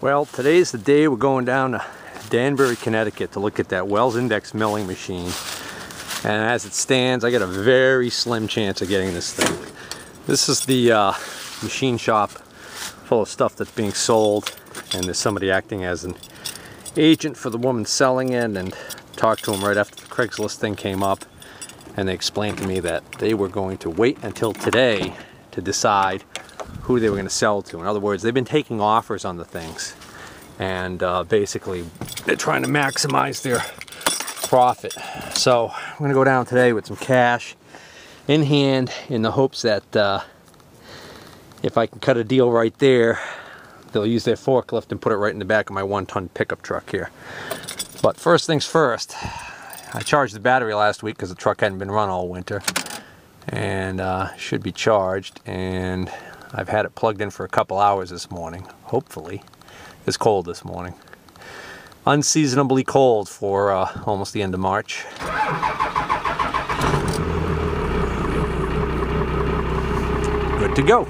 Well, today's the day we're going down to Danbury, Connecticut to look at that Wells Index milling machine. And as it stands, I got a very slim chance of getting this thing. This is the machine shop full of stuff that's being sold, and there's somebody acting as an agent for the woman selling it, and talked to him right after the Craigslist thing came up, and they explained to me that they were going to wait until today to decide who they were going to sell to. In other words, they've been taking offers on the things, and basically they're trying to maximize their profit. So I'm going to go down today with some cash in hand in the hopes that if I can cut a deal right there, they'll use their forklift and put it right in the back of my 1-ton pickup truck here. But first things first, I charged the battery last week because the truck hadn't been run all winter, and should be charged, and I've had it plugged in for a couple hours this morning, hopefully. It's cold this morning. Unseasonably cold for almost the end of March. Good to go.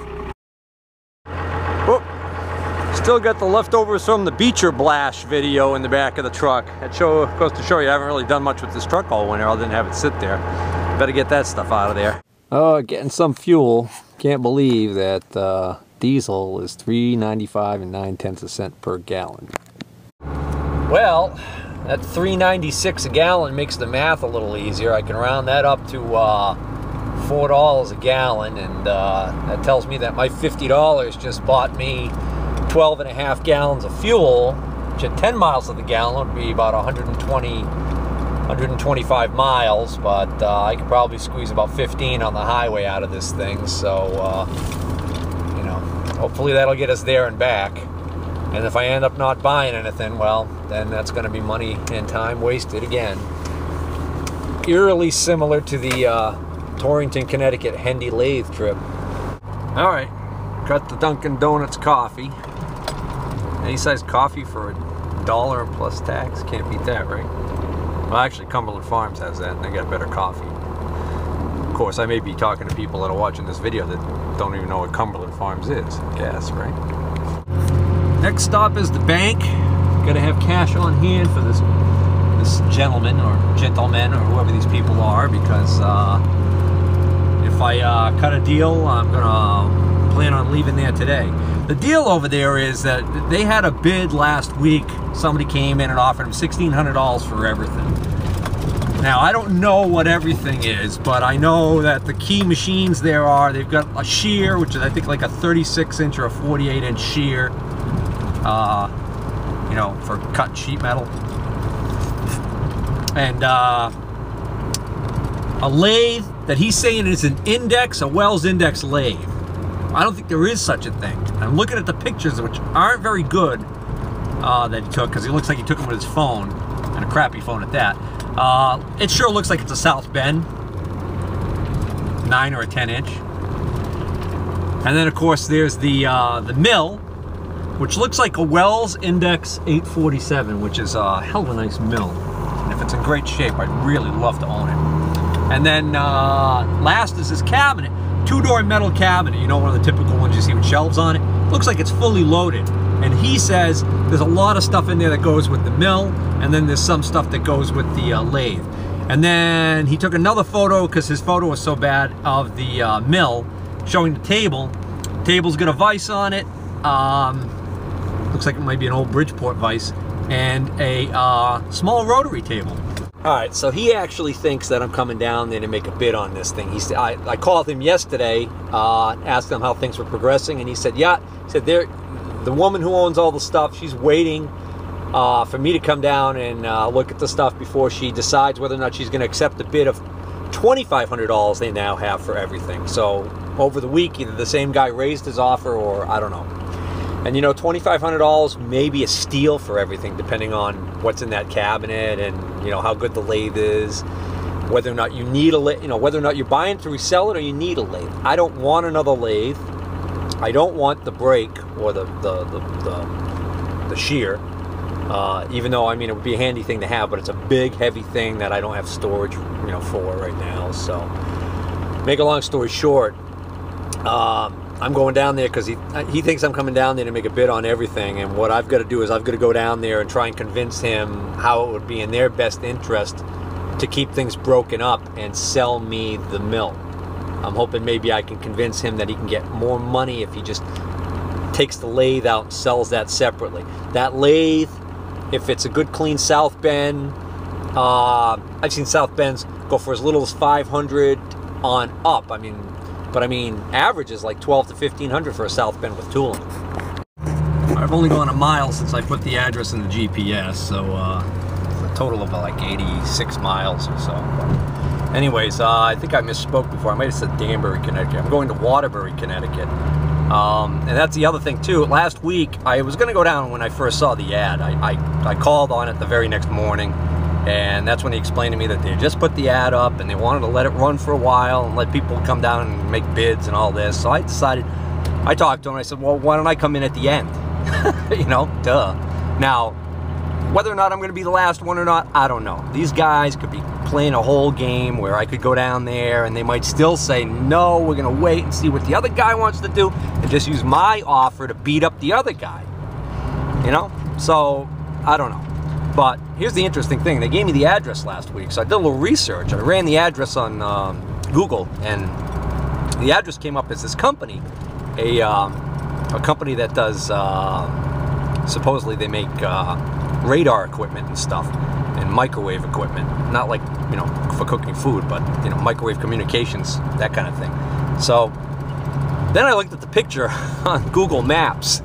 Oh, still got the leftovers from the Beecher Blast video in the back of the truck. That goes to show you I haven't really done much with this truck all winter other than have it sit there. Better get that stuff out of there. Oh, getting some fuel. Can't believe that diesel is $3.95 and 9/10 cents per gallon. Well, that $3.96 a gallon makes the math a little easier. I can round that up to $4 a gallon, and that tells me that my $50 just bought me 12.5 gallons of fuel, which at 10 miles of the gallon would be about 125 miles, but I could probably squeeze about 15 on the highway out of this thing, so you know, hopefully that'll get us there and back. And if I end up not buying anything, well, then that's going to be money and time wasted again. Eerily similar to the Torrington, Connecticut Hendy lathe trip. All right, got the Dunkin' Donuts coffee. Any size coffee for $1 plus tax, can't beat that, right? Well, actually, Cumberland Farms has that, and they got better coffee. Of course, I may be talking to people that are watching this video that don't even know what Cumberland Farms is. Guess, right? Next stop is the bank. Gotta have cash on hand for this gentleman or gentleman or whoever these people are, because if I cut a deal, I'm gonna plan on leaving there today. The deal over there is that they had a bid last week. Somebody came in and offered them $1,600 for everything. Now, I don't know what everything is, but I know that the key machines there are, they've got a shear, which is I think like a 36-inch or a 48-inch shear, you know, for cutting sheet metal. And a lathe that he's saying is an index, a Wells Index lathe. I don't think there is such a thing. I'm looking at the pictures, which aren't very good, that he took, because he looks like he took them with his phone, and a crappy phone at that. It sure looks like it's a South Bend 9 or a 10-inch. And then, of course, there's the mill, which looks like a Wells Index 847, which is a hell of a nice mill. And if it's in great shape, I'd really love to own it. And then last is his cabinet. Two-door metal cabinet, you know, one of the typical ones you see with shelves on it. Looks like it's fully loaded. And he says there's a lot of stuff in there that goes with the mill, and then there's some stuff that goes with the lathe. And then he took another photo, because his photo was so bad, of the mill, showing the table. The table's got a vise on it. Looks like it might be an old Bridgeport vise, and a small rotary table. All right, so he actually thinks that I'm coming down there to make a bid on this thing. He said, I called him yesterday, asked him how things were progressing, and he said, yeah. He said, the woman who owns all the stuff, she's waiting for me to come down and look at the stuff before she decides whether or not she's going to accept the bid of $2,500 they now have for everything. So over the week, either the same guy raised his offer, or I don't know. And you know, $2,500 may be a steal for everything, depending on what's in that cabinet and, you know, how good the lathe is, whether or not you need a lathe, you know, whether or not you're buying to resell it or you need a lathe. I don't want another lathe. I don't want the brake or the shear, even though, I mean, it would be a handy thing to have, but it's a big, heavy thing that I don't have storage, you know, for right now. So, make a long story short, I'm going down there because he thinks I'm coming down there to make a bid on everything, and what I've got to do is I've got to go down there and try and convince him how it would be in their best interest to keep things broken up and sell me the mill. I'm hoping maybe I can convince him that he can get more money if he just takes the lathe out and sells that separately. That lathe, if it's a good clean South Bend, I've seen South Bends go for as little as 500 on up. I mean, average is like 12 to 1500 for a South Bend with tooling. I've only gone a mile since I put the address in the GPS, so it's a total of like 86 miles or so. Anyways, I think I misspoke before. I might have said Danbury, Connecticut. I'm going to Waterbury, Connecticut. And that's the other thing too. Last week, I was going to go down when I first saw the ad. I called on it the very next morning, and that's when he explained to me that they had just put the ad up and they wanted to let it run for a while and let people come down and make bids and all this. So I decided, I talked to him, I said, well, why don't I come in at the end? You know, duh. Now, whether or not I'm going to be the last one or not, I don't know. These guys could be playing a whole game where I could go down there and they might still say, no, we're going to wait and see what the other guy wants to do and just use my offer to beat up the other guy. You know? So, I don't know. But here's the interesting thing. They gave me the address last week, so I did a little research. I ran the address on Google, and the address came up as this company, a company that does, supposedly they make radar equipment and stuff, and microwave equipment. Not like, you know, for cooking food, but, you know, microwave communications, that kind of thing. So then I looked at the picture on Google Maps,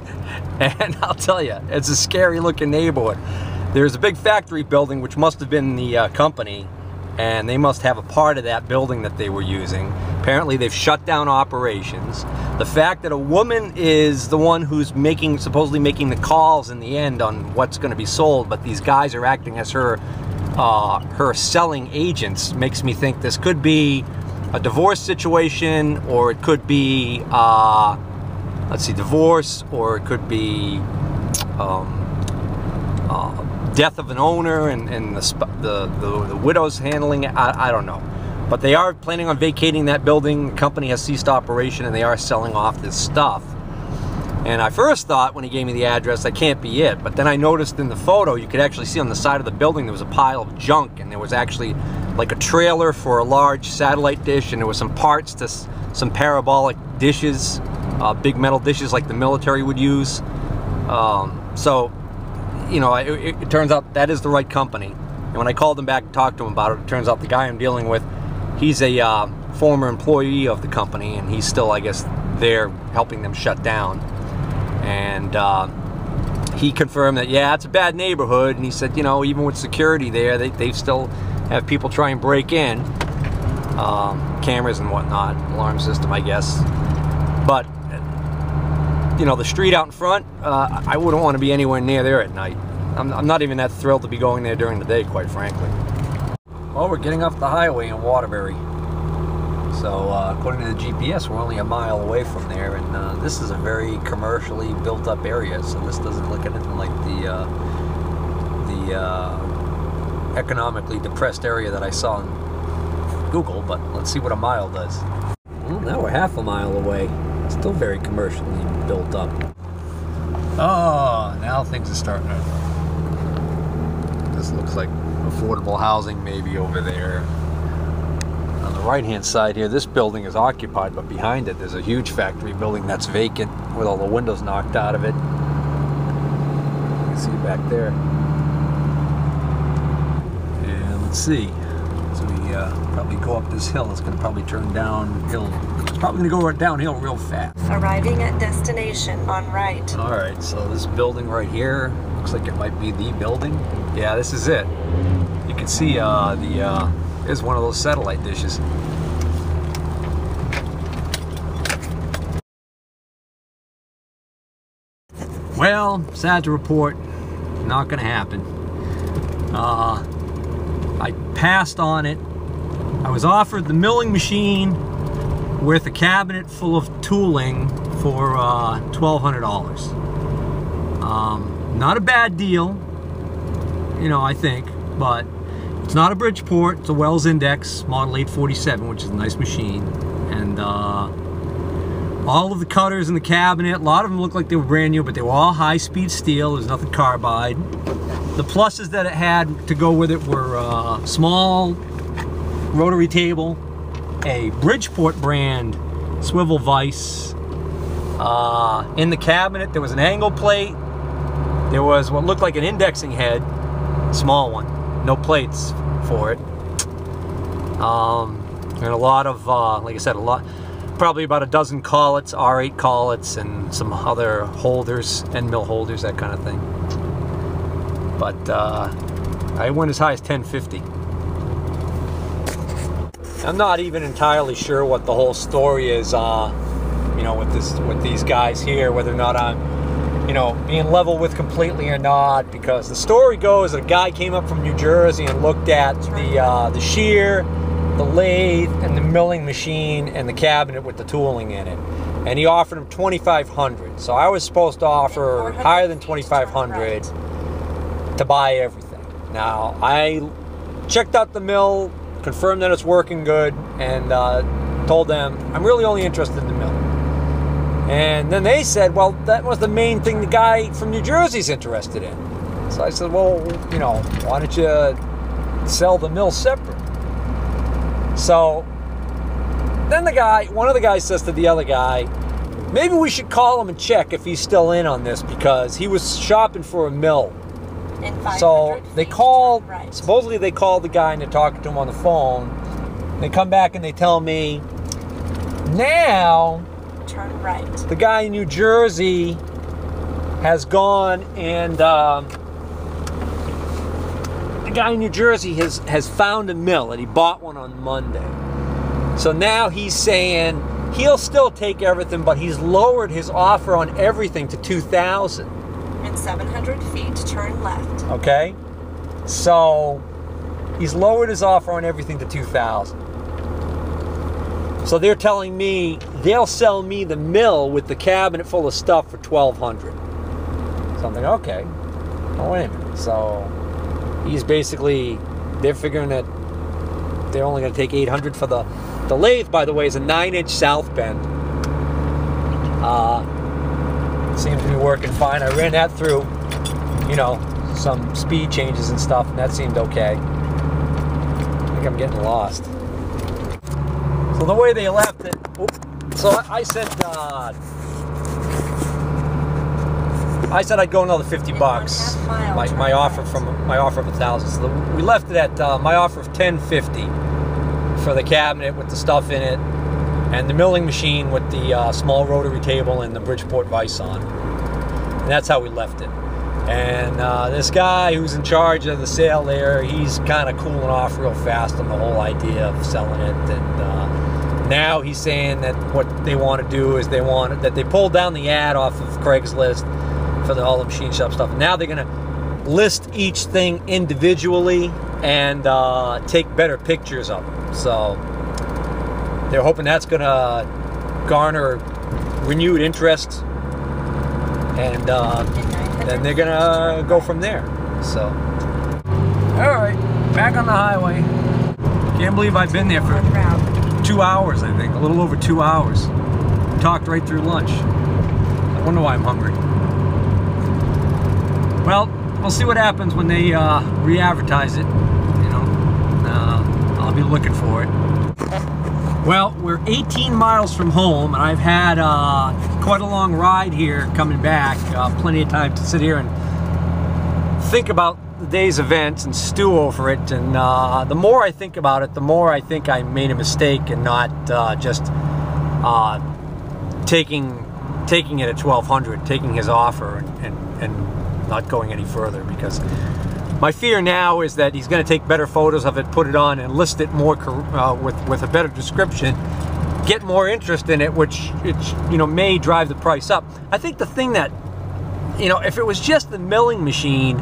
and I'll tell you, it's a scary looking neighborhood. There's a big factory building, which must have been the company, and they must have a part of that building that they were using. Apparently they've shut down operations. The fact that a woman is the one who's supposedly making the calls in the end on what's going to be sold, but these guys are acting as her selling agents, makes me think this could be a divorce situation, or it could be, let's see, divorce, or it could be death of an owner and the widow's handling it. I don't know. But they are planning on vacating that building. The company has ceased operation and they are selling off this stuff. And I first thought when he gave me the address, that can't be it. But then I noticed in the photo, you could actually see on the side of the building there was a pile of junk, and there was actually like a trailer for a large satellite dish, and there was some parts to some parabolic dishes, big metal dishes like the military would use. So, you know, it turns out that is the right company. And when I called them back and talked to him about it, it turns out the guy I'm dealing with, he's a former employee of the company, and he's still, I guess, there helping them shut down. And he confirmed that, yeah, it's a bad neighborhood. And he said, you know, even with security there, they still have people try and break in. Cameras and whatnot, alarm system, I guess. But, you know, the street out in front, I wouldn't want to be anywhere near there at night. I'm not even that thrilled to be going there during the day, quite frankly. Well, we're getting off the highway in Waterbury. So, according to the GPS, we're only a mile away from there, and this is a very commercially built-up area, so this doesn't look anything like the economically depressed area that I saw on Google, but let's see what a mile does. Well, now we're half a mile away. Still very commercially built up. Oh, now things are starting to... This looks like affordable housing maybe over there. On the right-hand side here, this building is occupied, but behind it there's a huge factory building that's vacant with all the windows knocked out of it. You can see it back there. And let's see. So we probably go up this hill. It's going to probably turn downhill. It's probably going to go downhill real fast. Arriving at destination on right. All right, so this building right here looks like it might be the building. Yeah, this is it. You can see there's one of those satellite dishes. Well, sad to report, not gonna happen. I passed on it. I was offered the milling machine with a cabinet full of tooling for $1,200. Not a bad deal, you know, I think, but it's not a Bridgeport, it's a Wells Index, model 847, which is a nice machine. And All of the cutters in the cabinet, a lot of them looked like they were brand new, but they were all high-speed steel. There's nothing carbide. The pluses that it had to go with it were small rotary table, a Bridgeport brand swivel vise. In the cabinet, there was an angle plate. There was what looked like an indexing head, small one, no plates for it. And a lot of, like I said, probably about a dozen collets, R8 collets, and some other holders, end mill holders, that kind of thing. But I went as high as 1050. I'm not even entirely sure what the whole story is, you know, with these guys here, whether or not I'm, you know, being level with completely or not, because the story goes that a guy came up from New Jersey and looked at the shear, the lathe, and the milling machine, and the cabinet with the tooling in it, and he offered him $2,500. So I was supposed to offer higher than $2,500 to buy everything. Now I checked out the mill, confirmed that it's working good, and told them I'm really only interested in the mill. And then they said, well, that was the main thing the guy from New Jersey's interested in. So I said, well, you know, why don't you sell the mill separate? So then one of the guys says to the other guy, maybe we should call him and check if he's still in on this, because he was shopping for a mill. So they called, supposedly they called the guy and they're talking to him on the phone. They come back and they tell me, now turn right. The guy in New Jersey has gone and the guy in New Jersey has found a mill, and he bought one on Monday. So now he's saying he'll still take everything, but he's lowered his offer on everything to $2,000. In 700 feet, turn left. Okay, so he's lowered his offer on everything to $2,000. So they're telling me they'll sell me the mill with the cabinet full of stuff for $1,200. So I'm thinking, okay, oh wait a minute. So he's basically, they're figuring that they're only going to take $800 for the lathe. By the way, is a 9-inch South Bend. Seems to be working fine. I ran that through, you know, some speed changes and stuff, and that seemed okay. I think I'm getting lost. So the way they left it, so I said I'd go another $50. My offer of $1,000. So we left it at my offer of $1050 for the cabinet with the stuff in it, and the milling machine with the small rotary table and the Bridgeport vise on. And that's how we left it. And this guy who's in charge of the sale there, he's kind of cooling off real fast on the whole idea of selling it. And now he's saying that what they want to do is that they pulled down the ad off of Craigslist for all the machine shop stuff. Now they're going to list each thing individually and take better pictures of them. So they're hoping that's going to garner renewed interest, and then they're going to go from there. So, all right, back on the highway. Can't believe I've been there for 2 hours, I think, a little over 2 hours. Talked right through lunch. I wonder why I'm hungry. Well, we'll see what happens when they re-advertise it. You know, I'll be looking for it. Well, we're 18 miles from home, and I've had quite a long ride here coming back. Plenty of time to sit here and think about the day's events and stew over it. And the more I think about it, the more I think I made a mistake and not just taking it at $1,200, taking his offer and not going any further, because my fear now is that he's going to take better photos of it, put it on, and list it more with a better description, get more interest in it, which you know, may drive the price up. I think the thing that, you know, if it was just the milling machine,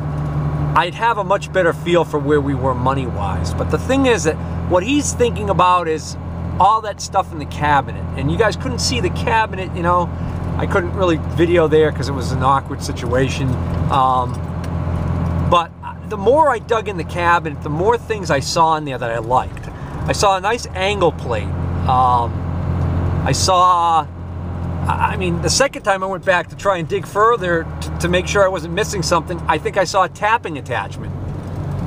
I'd have a much better feel for where we were money-wise. But the thing is that what he's thinking about is all that stuff in the cabinet, and you guys couldn't see the cabinet, you know. I couldn't really video there because it was an awkward situation. But the more I dug in the cabinet, the more things I saw in there that I liked. I saw a nice angle plate. I saw I mean, the second time I went back to try and dig further to make sure I wasn't missing something, I think I saw a tapping attachment.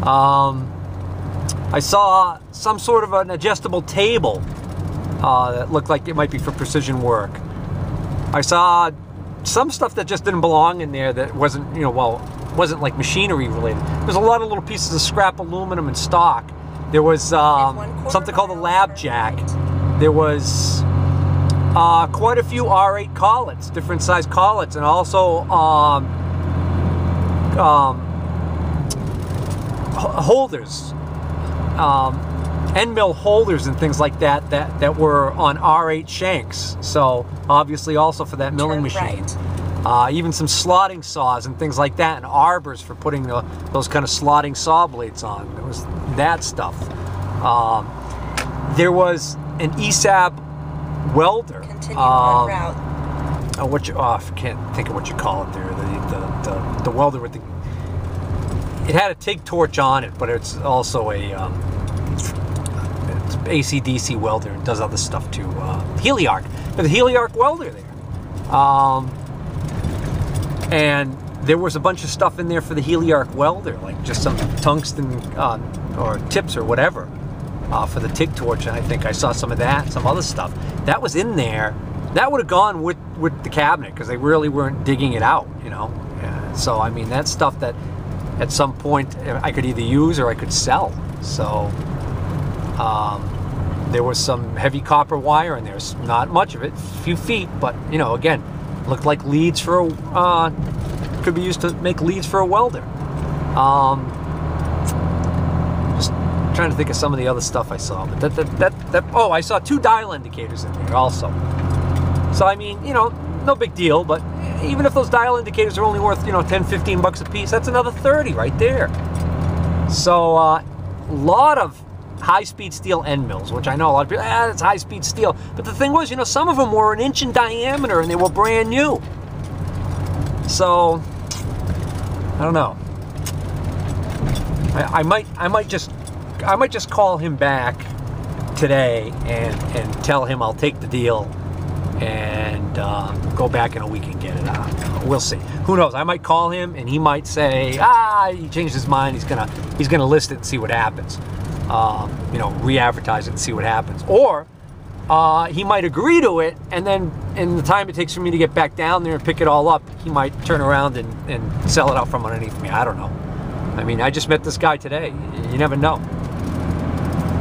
I saw some sort of an adjustable table that looked like it might be for precision work. I saw some stuff that just didn't belong in there that wasn't, you know, well, wasn't like machinery related. There's a lot of little pieces of scrap aluminum in stock. There was something called a lab jack. There was quite a few R8 collets, different size collets, and also holders, end mill holders and things like that that were on R8 shanks. So obviously also for that milling machine. Right. Even some slotting saws and things like that, and arbors for putting those kind of slotting saw blades on. There was that stuff. There was an ESAB welder. Continue on route. I can't think of what you call it there. The welder with the. It had a TIG torch on it, but it's also a it's AC/DC welder and does other stuff too. Heliarc. There's a Heliarc welder there. And there was a bunch of stuff in there for the Heliarc welder, like just some tungsten or tips or whatever for the TIG torch. And I think I saw some of that, some other stuff. That was in there. That would have gone with the cabinet because they really weren't digging it out, you know. Yeah. So, I mean, that's stuff that at some point I could either use or I could sell. So, there was some heavy copper wire in there. Not much of it, a few feet, but, you know, again, looked like leads for could be used to make leads for a welder. Just trying to think of some of the other stuff I saw, but oh, I saw 2 dial indicators in there also. So I mean, you know, no big deal, but even if those dial indicators are only worth, you know, 10, 15 bucks a piece, that's another 30 right there. So a lot of high-speed steel end mills, which I know a lot of people, that's high-speed steel. But the thing was, you know, some of them were 1 inch in diameter and they were brand new. So, I don't know. I might just call him back today and tell him I'll take the deal and go back in a week and get it out. We'll see. Who knows? I might call him and he might say, he changed his mind. He's gonna list it and see what happens. You know, re-advertise it and see what happens. Or he might agree to it, and then in the time it takes for me to get back down there and pick it all up, he might turn around and sell it out from underneath me. I don't know. I mean, I just met this guy today. You never know.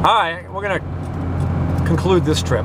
All right, we're gonna conclude this trip.